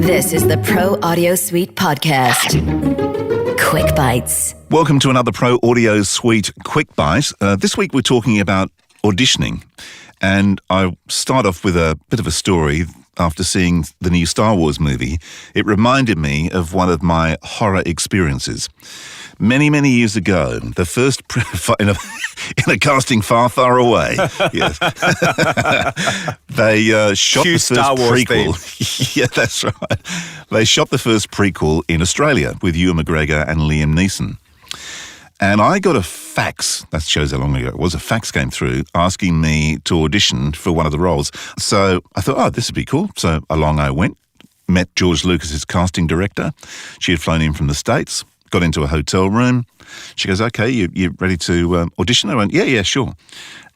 This is the Pro Audio Suite podcast. Quick Bites. Welcome to another Pro Audio Suite Quick Bite. This week we're talking about auditioning. And I start off with a bit of a story. After seeing the new Star Wars movie, it reminded me of one of my horror experiences. Many, many years ago, the first in a casting far, far away, yes, they shot the first Star Wars prequel. Yeah, that's right. They shot the first prequel in Australia with Ewan McGregor and Liam Neeson. And I got a fax, that shows how long ago it was, a fax came through asking me to audition for one of the roles. So I thought, oh, this would be cool. So along I went, met George Lucas's casting director. She had flown in from the States, got into a hotel room. She goes, okay, you ready to audition? I went, yeah, sure.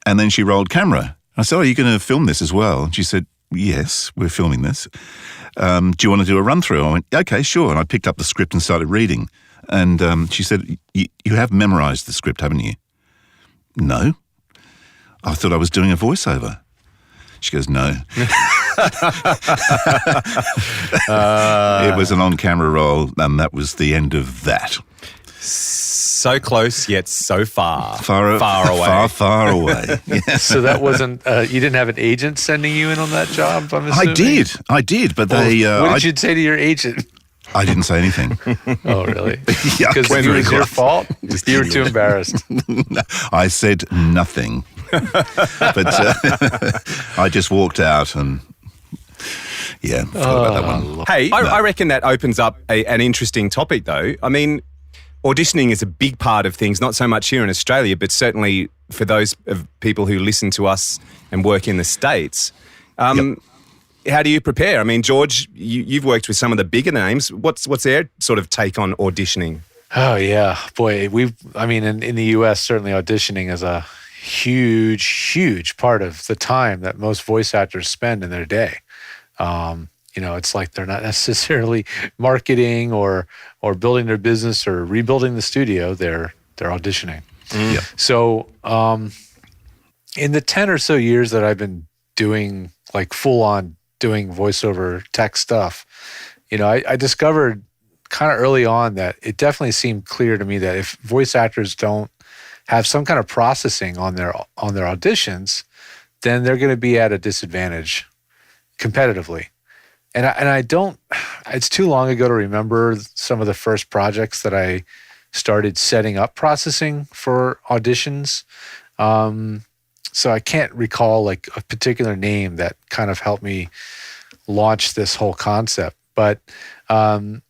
And then she rolled camera. I said, oh, are you going to film this as well? And she said, yes, we're filming this. Do you want to do a run through? I went, okay, sure. And I picked up the script and started reading. And she said, you have memorized the script, haven't you? No. I thought I was doing a voiceover. She goes, no. It was an on-camera role, and that was the end of that. So close, yet so far. Far away. Far away. Yeah. So that wasn't, you didn't have an agent sending you in on that job, I'm assuming? I did, but Well, they... what did you say to your agent? I didn't say anything. Oh, really? Yeah, Because it was your fault? You were too embarrassed. I said nothing. But I just walked out and, yeah, thought about that one. Hey, I reckon that opens up an interesting topic, though. I mean, auditioning is a big part of things, not so much here in Australia, but certainly for those of people who listen to us and work in the States. Yep. How do you prepare? I mean, George, you've worked with some of the bigger names. What's their sort of take on auditioning? Oh, yeah. Boy, in the U.S., certainly auditioning is a huge part of the time that most voice actors spend in their day. It's like they're not necessarily marketing or building their business or rebuilding the studio. They're auditioning. Mm. Yeah. So in the 10 or so years that I've been doing like full on doing voiceover tech stuff, I discovered kind of early on that it definitely seemed clear to me that if voice actors don't have some kind of processing on their auditions, then they're going to be at a disadvantage competitively. And I don't, it's too long ago to remember some of the first projects that I started setting up processing for auditions. So I can't recall like a particular name that kind of helped me launch this whole concept. But the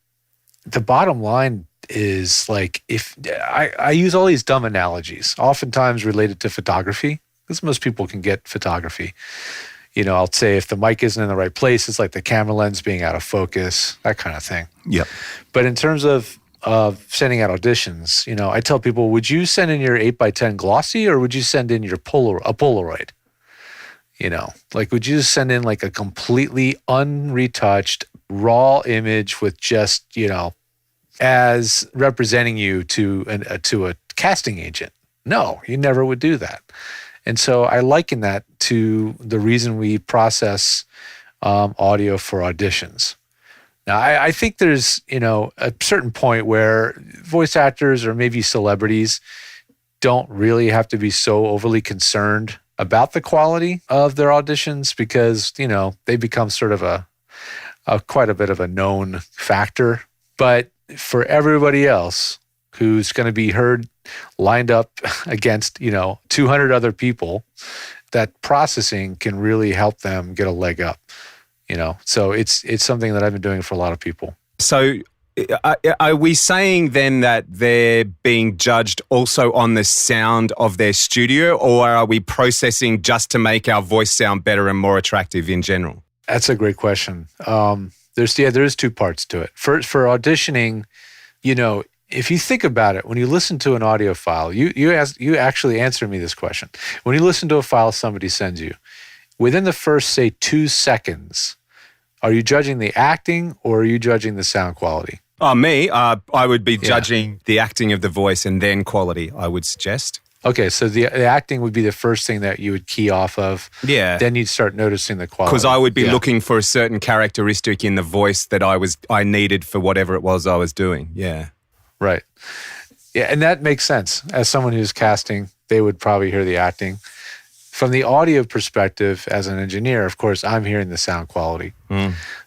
bottom line is like, if I use all these dumb analogies, oftentimes related to photography, because most people can get photography. I'll say if the mic isn't in the right place, it's like the camera lens being out of focus, that kind of thing. Yep. But in terms of sending out auditions, I tell people, would you send in your 8x10 glossy or would you send in your Polaroid? Would you send in like a completely unretouched raw image with just, as representing you to a casting agent? No, you never would do that. And so I liken that to the reason we process audio for auditions. Now, I think there's, a certain point where voice actors or maybe celebrities don't really have to be so overly concerned about the quality of their auditions because, they become sort of a quite a bit of a known factor. But for everybody else who's going to be heard lined up against, 200 other people, that processing can really help them get a leg up. So it's something that I've been doing for a lot of people. So are we saying then that they're being judged also on the sound of their studio, or are we processing just to make our voice sound better and more attractive in general? That's a great question. There's two parts to it. For auditioning, if you think about it, when you listen to an audio file, you actually answered me this question. When you listen to a file somebody sends you, within the first, say, 2 seconds, are you judging the acting or are you judging the sound quality? Me, I would be judging the acting of the voice and then quality, I would suggest. Okay, so the acting would be the first thing that you would key off of. Yeah. Then you'd start noticing the quality. Because I would be looking for a certain characteristic in the voice that I needed for whatever it was I was doing. Yeah. Right. Yeah, and that makes sense. As someone who's casting, they would probably hear the acting. From the audio perspective, as an engineer, of course, I'm hearing the sound quality.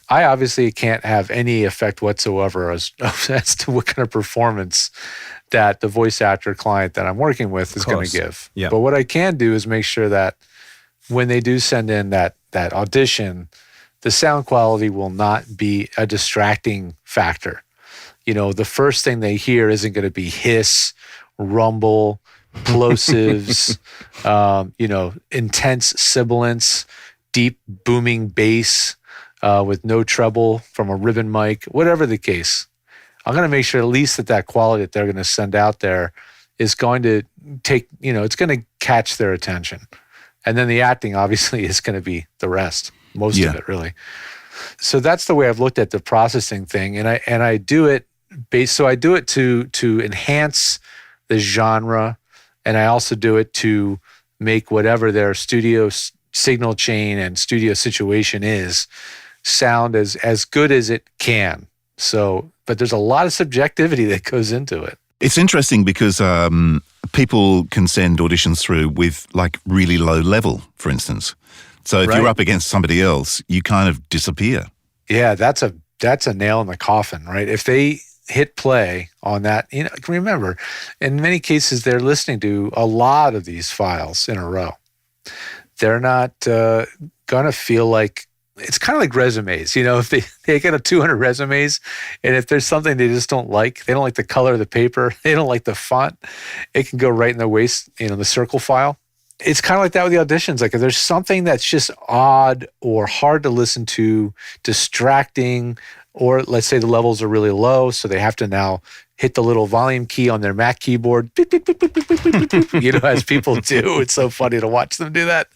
I obviously can't have any effect whatsoever as to what kind of performance that the voice actor client that I'm working with is going to give. Yeah. But what I can do is make sure that when they do send in that audition, the sound quality will not be a distracting factor. The first thing they hear isn't going to be hiss, rumble, plosives, intense sibilance, deep booming bass with no treble from a ribbon mic, whatever the case. I'm going to make sure at least that quality that they're going to send out there is going to take, it's going to catch their attention. And then the acting obviously is going to be the rest, most of it really. So that's the way I've looked at the processing thing. And I do it I do it to enhance the genre. And I also do it to make whatever their studio signal chain and studio situation is sound as good as it can. So, but there's a lot of subjectivity that goes into it. It's interesting because people can send auditions through with like really low level, for instance. So if you're up against somebody else, you kind of disappear. Yeah, that's a nail in the coffin, right? If they hit play on that, remember, in many cases, they're listening to a lot of these files in a row. They're not going to feel like, it's kind of like resumes. If they get 200 resumes, and if there's something they just don't like, they don't like the color of the paper, they don't like the font, it can go right in the waste, the circle file. It's kind of like that with the auditions. Like if there's something that's just odd or hard to listen to, distracting, or let's say the levels are really low, so they have to now hit the little volume key on their Mac keyboard, beep, beep, beep, beep, beep, beep, beep, beep, beep, as people do. It's so funny to watch them do that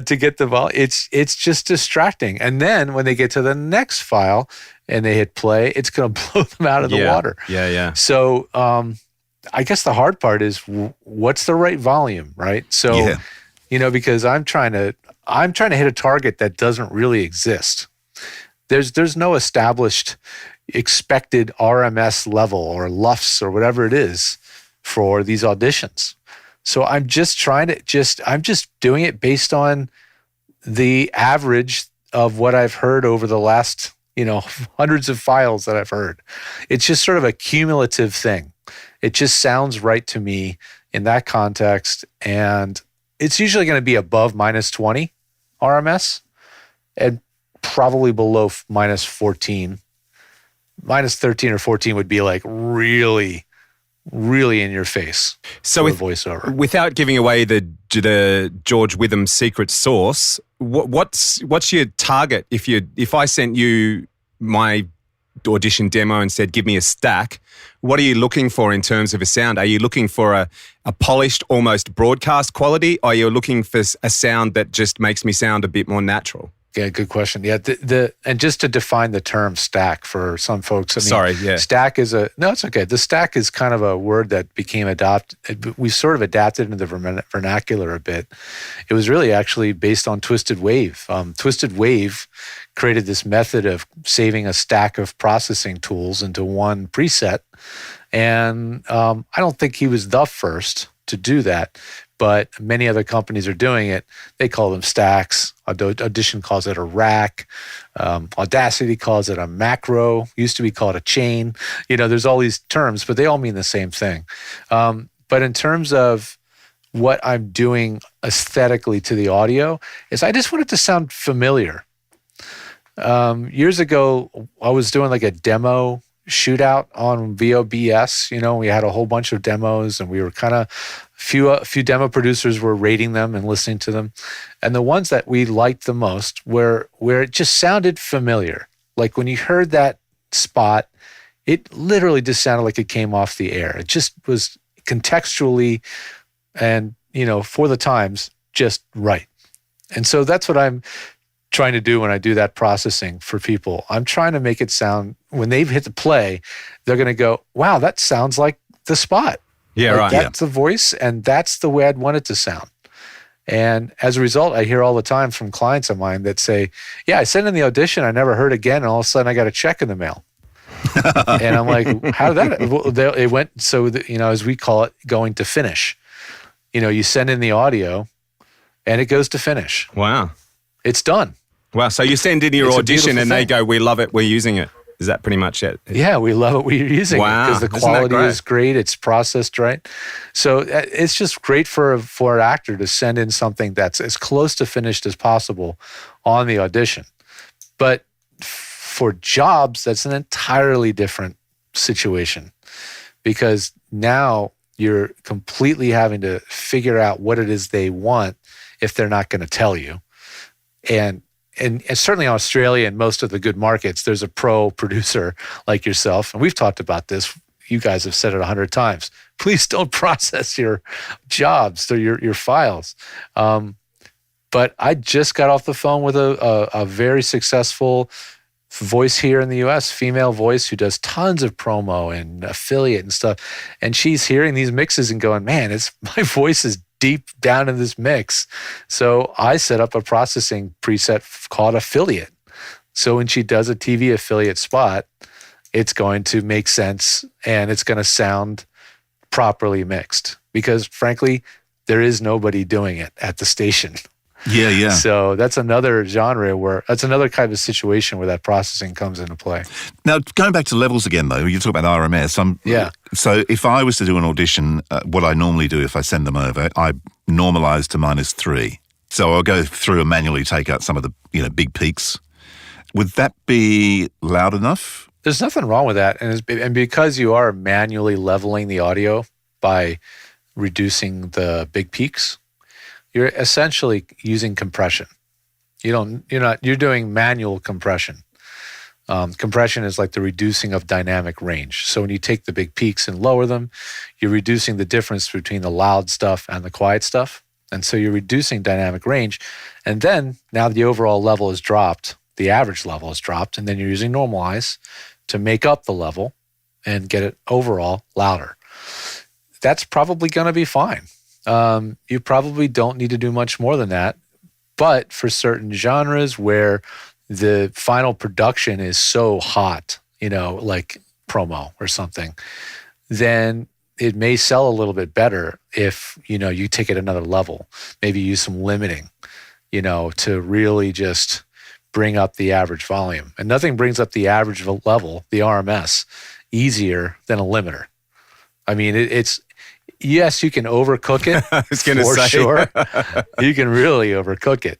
to get the volume. It's just distracting. And then when they get to the next file and they hit play, it's going to blow them out of the water. Yeah. So I guess the hard part is what's the right volume, right? So, because I'm trying to hit a target that doesn't really exist. There's no established expected RMS level or LUFS or whatever it is for these auditions. So I'm just doing it based on the average of what I've heard over the last, hundreds of files that I've heard. It's just sort of a cumulative thing. It just sounds right to me in that context. And it's usually going to be above minus 20 RMS and probably below minus 14. Minus 13 or 14 would be like really, really in your face. So with voiceover, without giving away the George Witham secret sauce, what's your target? If I sent you my audition demo and said, give me a stack, what are you looking for in terms of a sound? Are you looking for a polished, almost broadcast quality? Or are you looking for a sound that just makes me sound a bit more natural? Yeah, good question. Yeah, and just to define the term stack for some folks. Stack is no, it's okay. The stack is kind of a word that became we sort of adapted into the vernacular a bit. It was really actually based on Twisted Wave. Twisted Wave created this method of saving a stack of processing tools into one preset. And I don't think he was the first to do that, but many other companies are doing it. They call them stacks. Audition calls it a rack. Audacity calls it a macro. Used to be called a chain. There's all these terms, but they all mean the same thing. But in terms of what I'm doing aesthetically to the audio is I just want it to sound familiar. Years ago, I was doing like a demo shootout on VOBS. We had a whole bunch of demos, and we were kind of a few demo producers were rating them and listening to them. And the ones that we liked the most were where it just sounded familiar. Like when you heard that spot, it literally just sounded like it came off the air. It just was contextually and, for the times, just right. And so that's what I'm trying to do when I do that processing for people. I'm trying to make it sound, when they've hit the play, they're going to go, wow, that sounds like the spot. Yeah, Like, right. That's the voice, and that's the way I'd want it to sound. And as a result, I hear all the time from clients of mine that say, yeah, I sent in the audition, I never heard again, and all of a sudden I got a check in the mail. And I'm like, how did that? Well, it went, so that, as we call it, going to finish. You send in the audio, and it goes to finish. Wow. It's done. Wow. So you send in your It's a audition beautiful and they thing. go, we love it, we're using it. Is that pretty much it? Yeah, we love it. We're using it Wow. because the Isn't that quality great? is great. It's processed right. So it's just great for an actor to send in something that's as close to finished as possible on the audition. But for jobs, that's an entirely different situation, because now you're completely having to figure out what it is they want if they're not going to tell you. And certainly in Australia and most of the good markets, there's a pro producer like yourself. And we've talked about this. You guys have said it 100 times. Please don't process your jobs or your files. But I just got off the phone with a very successful voice here in the US, female voice who does tons of promo and affiliate and stuff. And she's hearing these mixes and going, man, my voice is deep down in this mix. So I set up a processing preset called affiliate. So when she does a TV affiliate spot, it's going to make sense and it's going to sound properly mixed, because frankly, there is nobody doing it at the station. Yeah. So that's another genre that's another kind of situation where that processing comes into play. Now, going back to levels again, though, you talk about RMS. Yeah. So if I was to do an audition, what I normally do if I send them over, I normalize to -3. So I'll go through and manually take out some of the big peaks. Would that be loud enough? There's nothing wrong with that. And because you are manually leveling the audio by reducing the big peaks, you're essentially using compression. You're doing manual compression. Compression is like the reducing of dynamic range. So when you take the big peaks and lower them, you're reducing the difference between the loud stuff and the quiet stuff. And so you're reducing dynamic range. And then now the overall level is dropped, the average level is dropped, and then you're using normalize to make up the level and get it overall louder. That's probably going to be fine. You probably don't need to do much more than that. But for certain genres where the final production is so hot, like promo or something, then it may sell a little bit better if, you take it another level. Maybe use some limiting, to really just bring up the average volume. And nothing brings up the average level, the RMS, easier than a limiter. I mean, it's yes, you can overcook it. I was going to for say. sure. You can really overcook it,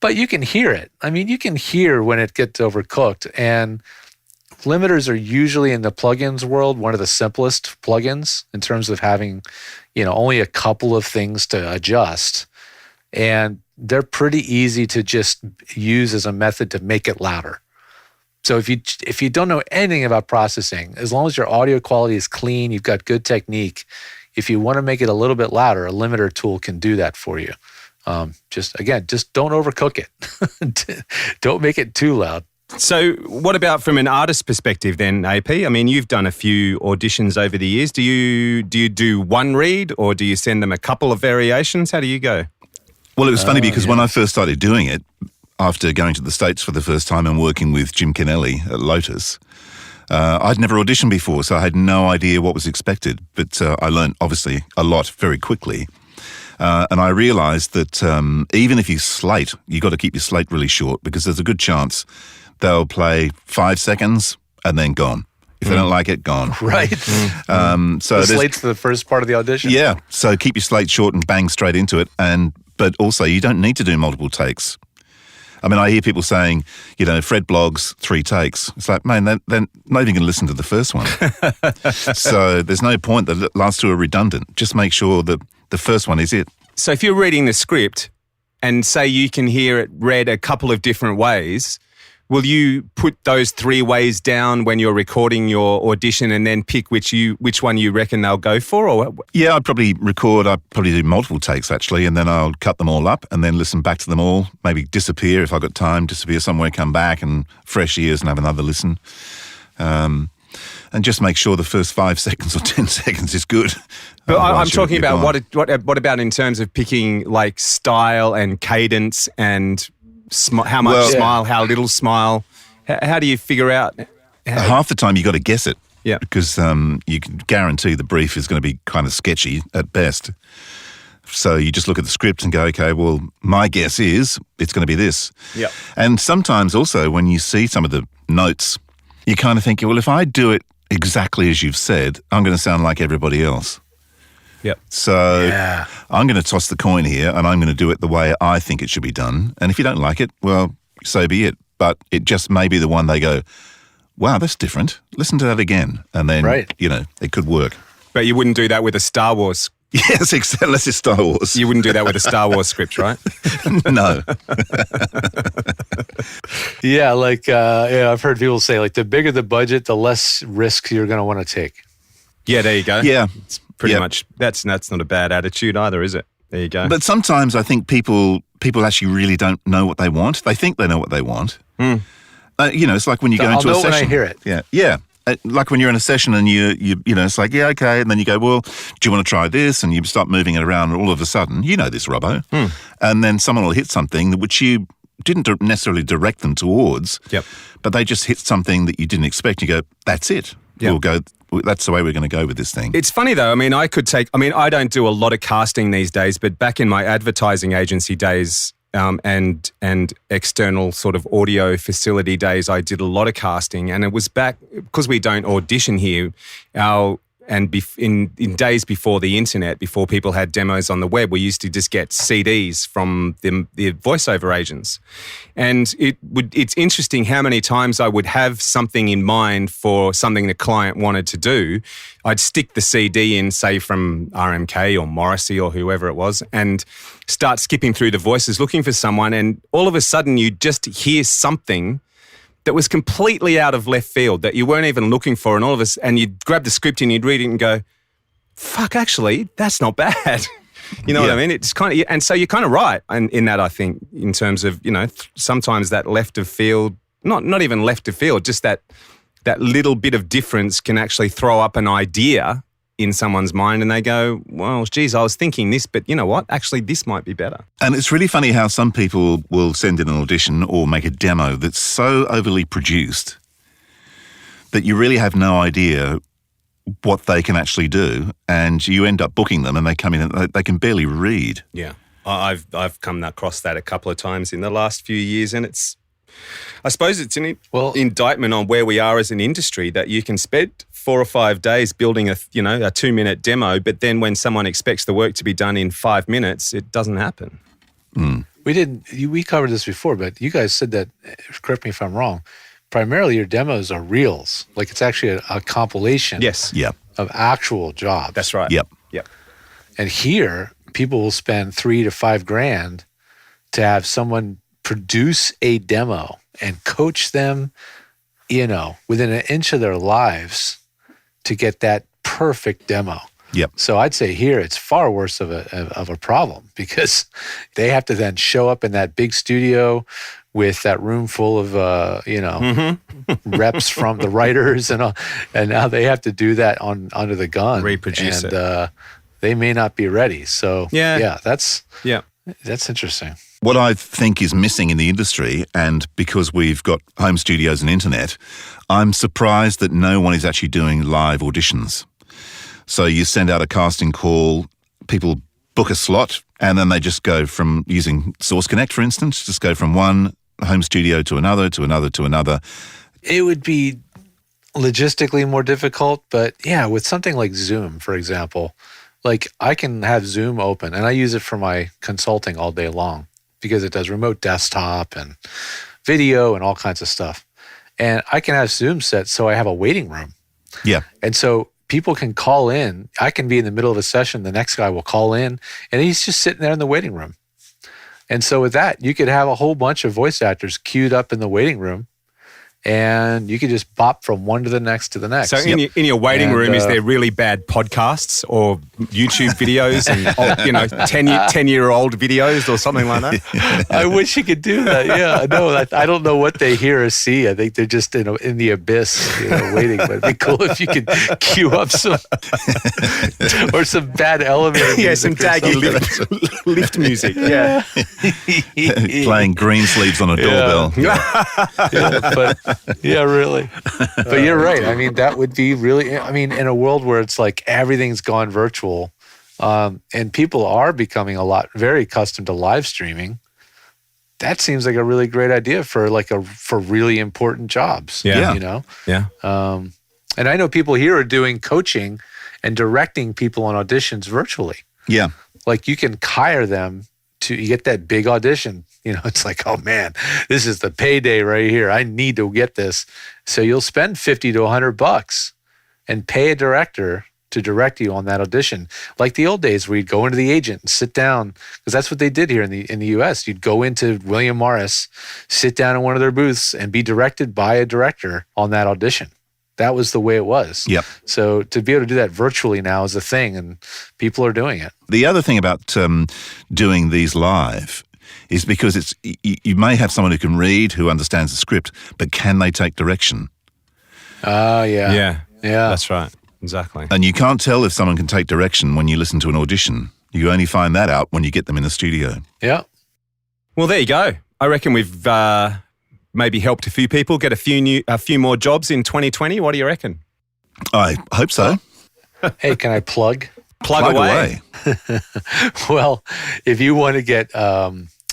but you can hear it. I mean, you can hear when it gets overcooked. And limiters are usually in the plugins world one of the simplest plugins in terms of having, only a couple of things to adjust, and they're pretty easy to just use as a method to make it louder. So if you don't know anything about processing, as long as your audio quality is clean, you've got good technique, if you want to make it a little bit louder, a limiter tool can do that for you. Just don't overcook it. Don't make it too loud. So what about from an artist perspective then, AP? I mean, you've done a few auditions over the years. Do you do one read, or do you send them a couple of variations? How do you go? Well, it was funny because when I first started doing it, after going to the States for the first time and working with Jim Kennelly at Lotus, I'd never auditioned before, so I had no idea what was expected. But I learned, obviously, a lot very quickly. And I realized that even if you slate, you've got to keep your slate really short, because there's a good chance they'll play 5 seconds and then gone. If they don't like it, gone. Right. So The slate's the first part of the audition. yeah, so keep your slate short and bang straight into it. But also, you don't need to do multiple takes. I mean, I hear people saying, Fred blogs 3 takes. It's like, man, they're not even going to listen to the first one. So there's no point. The last 2 are redundant. Just make sure that the first one is it. So if you're reading the script and say you can hear it read a couple of different ways, will you put those 3 ways down when you're recording your audition and then pick which one you reckon they'll go for? Or Yeah, I'd probably do multiple takes, actually, and then I'll cut them all up and then listen back to them all, maybe disappear if I've got time, disappear somewhere, come back and fresh ears and have another listen. and just make sure the first 5 seconds or 10 seconds is good. But I'm Otherwise talking you're about gone. what about in terms of picking like style and cadence and how much Well, smile, how little smile? How do you figure out? Half the time you got to guess it. Yeah. Because you can guarantee the brief is going to be kind of sketchy at best. So you just look at the script and go, okay, well, my guess is it's going to be this. Yeah. And sometimes also when you see some of the notes, you kind of think, well, if I do it exactly as you've said, I'm going to sound like everybody else. Yep. So I'm going to toss the coin here and I'm going to do it the way I think it should be done. And if you don't like it, well, so be it. But it just may be the one they go, wow, that's different. Listen to that again. And then, it could work. But you wouldn't do that with a Star Wars. Yes, unless it's Star Wars. You wouldn't do that with a Star Wars script, right? No. Yeah, I've heard people say, like, the bigger the budget, the less risks you're going to want to take. Yeah, there you go. Yeah. It's pretty much, that's not a bad attitude either, is it? There you go. But sometimes I think people actually really don't know what they want. They think they know what they want. It's like when you go into a session. I'll know when I hear it. Yeah. Like when you're in a session and you it's like, yeah, okay. And then you go, well, do you want to try this? And you start moving it around and all of a sudden, you know this, Robbo. And then someone will hit something which you didn't necessarily direct them towards. Yep. But they just hit something that you didn't expect. You go, that's it. Yep. That's the way we're going to go with this thing. It's funny though. I mean, I don't do a lot of casting these days, but back in my advertising agency days, and external sort of audio facility days, I did a lot of casting, and it was back because we don't audition here. In days before the internet, before people had demos on the web, we used to just get CDs from the voiceover agents, and it's interesting how many times I would have something in mind for something the client wanted to do. I'd stick the CD in, say from RMK or Morrissey or whoever it was, and start skipping through the voices looking for someone, and all of a sudden you just hear something that was completely out of left field that you weren't even looking for, and you'd grab the script and you'd read it and go, fuck, actually, that's not bad. You know what I mean? It's kind of, and so you're kind of right in that, I think, in terms of, sometimes that left of field, not even left of field, just that little bit of difference can actually throw up an idea in someone's mind and they go, well, geez, I was thinking this, but you know what? Actually, this might be better. And it's really funny how some people will send in an audition or make a demo that's so overly produced that you really have no idea what they can actually do, and you end up booking them and they come in and they can barely read. Yeah. I've come across that a couple of times in the last few years, and I suppose it's an indictment on where we are as an industry that you can spend 4 or 5 days building a 2-minute demo, but then when someone expects the work to be done in 5 minutes, it doesn't happen. We covered this before, but you guys said that, correct me if I'm wrong, primarily your demos are reels. Like it's actually a compilation of actual jobs. That's right. Yep. And here, people will spend $3,000 to $5,000 to have someone produce a demo and coach them, within an inch of their lives to get that perfect demo. Yep. So I'd say here it's far worse of a problem because they have to then show up in that big studio with that room full of reps from the writers and all, and now they have to do that under the gun, reproduce it. They may not be ready. So that's interesting. What I think is missing in the industry, and because we've got home studios and internet, I'm surprised that no one is actually doing live auditions. So you send out a casting call, people book a slot, and then they just go from, using Source Connect, for instance, just go from one home studio to another, to another, to another. It would be logistically more difficult, but with something like Zoom, for example, like I can have Zoom open, and I use it for my consulting all day long because it does remote desktop and video and all kinds of stuff. And I can have Zoom set so I have a waiting room. Yeah. And so people can call in. I can be in the middle of a session. The next guy will call in, and he's just sitting there in the waiting room. And so with that, you could have a whole bunch of voice actors queued up in the waiting room, and you can just bop from one to the next to the next. So in your waiting And, room, is there really bad podcasts or YouTube videos and 10-year-old videos or something like that? I wish you could do that. Yeah, no, I don't know what they hear or see. I think they're just in the abyss, waiting. But it'd be cool if you could cue up some or some bad elevator music. Yeah, some daggy lift music. Yeah, Playing green sleeves on a doorbell. Really. But you're right. I mean, that would be really. I mean, in a world where it's like everything's gone virtual, and people are becoming very accustomed to live streaming. That seems like a really great idea for really important jobs. Yeah. Yeah. And I know people here are doing coaching and directing people on auditions virtually. Yeah. Like you can hire them you get that big audition. It's like, oh man, this is the payday right here. I need to get this. So you'll spend $50 to $100 and pay a director to direct you on that audition. Like the old days where you'd go into the agent and sit down, because that's what they did here in the US. You'd go into William Morris, sit down in one of their booths and be directed by a director on that audition. That was the way it was. Yep. So to be able to do that virtually now is a thing, and people are doing it. The other thing about doing these live is because you may have someone who can read, who understands the script, but can they take direction? Yeah. That's right. Exactly. And you can't tell if someone can take direction when you listen to an audition. You only find that out when you get them in the studio. Yeah. Well, there you go. I reckon we've maybe helped a few people get a few more jobs in 2020. What do you reckon? I hope so. Hey, can I plug? Plug away. Well, if you want to get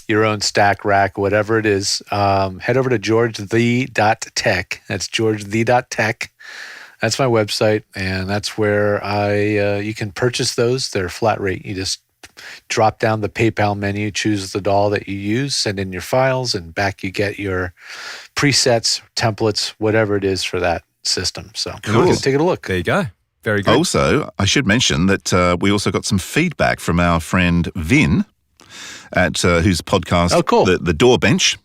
your own stack rack, whatever it is, head over to georgethe.tech. That's georgethe.tech. That's my website, and that's where you can purchase those. They're flat rate. You just drop down the PayPal menu, choose the DAW that you use, send in your files, and back you get your presets, templates, whatever it is for that system. So Cool. take a look. There you go. Very good. Also, I should mention that we also got some feedback from our friend Vin, at whose podcast, Oh, cool. the Door Bench,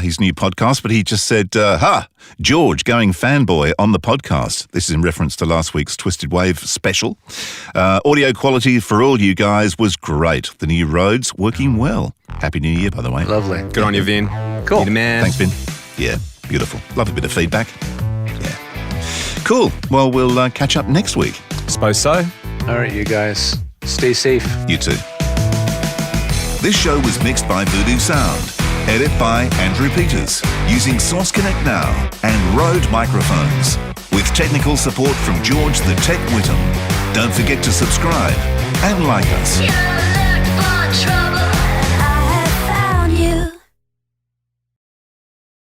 his new podcast. But he just said, George going fanboy on the podcast. This is in reference to last week's Twisted Wave special. Audio quality for all you guys was great. The new Rhodes working well. Happy New Year, by the way. Lovely. Good on you, Vin. Cool. You're the man. Thanks, Vin. Yeah, beautiful. Love a bit of feedback. Yeah. Cool. Well, we'll catch up next week. Suppose so. All right, you guys. Stay safe. You too. This show was mixed by Voodoo Sound. Edit by Andrew Peters, using Source Connect Now and Rode microphones, with technical support from George the Tech Whittam. Don't forget to subscribe and like us. You look for trouble.